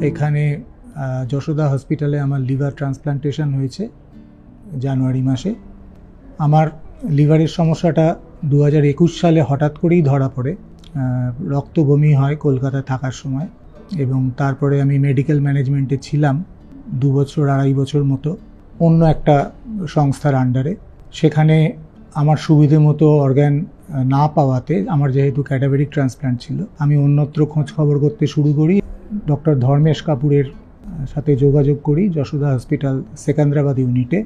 এখানে যশোদা হসপিটালে আমার লিভার ট্রান্সপ্লান্টেশন হয়েছে জানুয়ারি মাসে। আমার লিভারের সমস্যাটা 2021 সালে হঠাৎ করেই ধরা পড়ে। রক্ত বমি হয় কলকাতায় থাকার সময়, এবং তারপরে আমি মেডিকেল ম্যানেজমেন্টে ছিলাম 2-2.5 বছর মতো অন্য একটা সংস্থার আন্ডারে। সেখানে আমার সুবিধে মতো অর্গ্যান না পাওয়াতে, আমার যেহেতু ক্যাডাভেরিক ট্রান্সপ্লান্ট ছিল, আমি অন্যত্র খোঁজ খবর করতে শুরু করি। ডক্টর ধর্মেশ কাপুরের সাথে যোগাযোগ করি যশোদা হসপিটাল সেকেন্দ্রাবাদ ইউনিটে,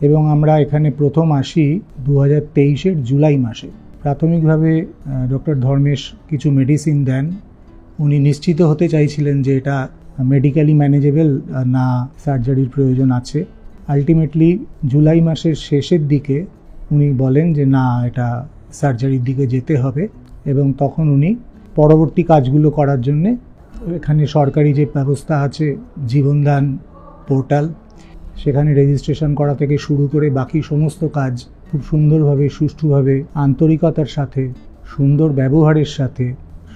এবং আমরা এখানে প্রথম আসি 2023-এর জুলাই মাসে। প্রাথমিকভাবে ডক্টর ধর্মেশ কিছু মেডিসিন দেন। উনি নিশ্চিত হতে চাইছিলেন যে এটা মেডিকেলি ম্যানেজেবল না সার্জারির প্রয়োজন আছে। আলটিমেটলি জুলাই মাসের শেষের দিকে উনি বলেন যে না, এটা সার্জারির দিকে যেতে হবে, এবং তখন উনি পরবর্তী কাজগুলো করার জন্যে এখানে সরকারি যে ব্যবস্থা আছে জীবনদান পোর্টাল, সেখানে রেজিস্ট্রেশন করা থেকে শুরু করে বাকি সমস্ত কাজ খুব সুন্দরভাবে, সুষ্ঠুভাবে, আন্তরিকতার সাথে, সুন্দর ব্যবহারের সাথে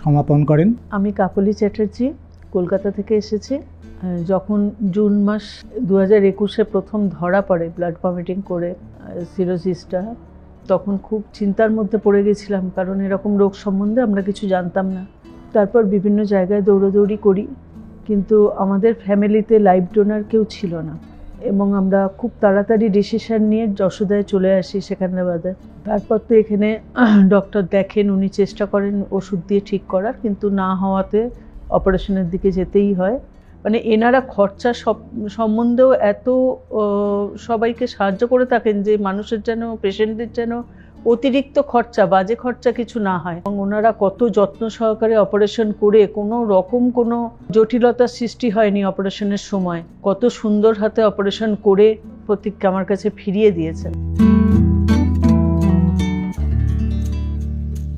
সমাপন করেন। আমি কাকলি চ্যাটার্জি, কলকাতা থেকে এসেছি। যখন জুন মাস 2021-এ প্রথম ধরা পড়ে ব্লাড ভমিটিং করে সিরোসিসটা, তখন খুব চিন্তার মধ্যে পড়ে গেছিলাম, কারণ এরকম রোগ সম্বন্ধে আমরা কিছু জানতাম না। তারপর বিভিন্ন জায়গায় দৌড়াদৌড়ি করি, কিন্তু আমাদের ফ্যামিলিতে লাইভ ডোনার কেউ ছিল না, এবং আমরা খুব তাড়াতাড়ি ডিসিশন নিয়ে যশোদায় চলে আসি সেকেন্দ্রাবাদে। তারপর তো এখানে ডক্টর দেখেন, উনি চেষ্টা করেন ওষুধ দিয়ে ঠিক করার, কিন্তু না হওয়াতে অপারেশনের দিকে যেতেই হয়। মানে এনারা খরচা সম্বন্ধেও এত সবাইকে সাহায্য করে থাকেন যে মানুষের যেন, পেশেন্টদের যেন অতিরিক্ত খরচা, বাজে খরচা কিছু না হয়। এবং ওনারা কত যত্ন সহকারে অপারেশন করে কোনো রকম কোনো জটিলতার সৃষ্টি হয়নি অপারেশনের সময়। কত সুন্দর হাতে অপারেশন করে প্রতীককে আমার কাছে ফিরিয়ে দিয়েছেন।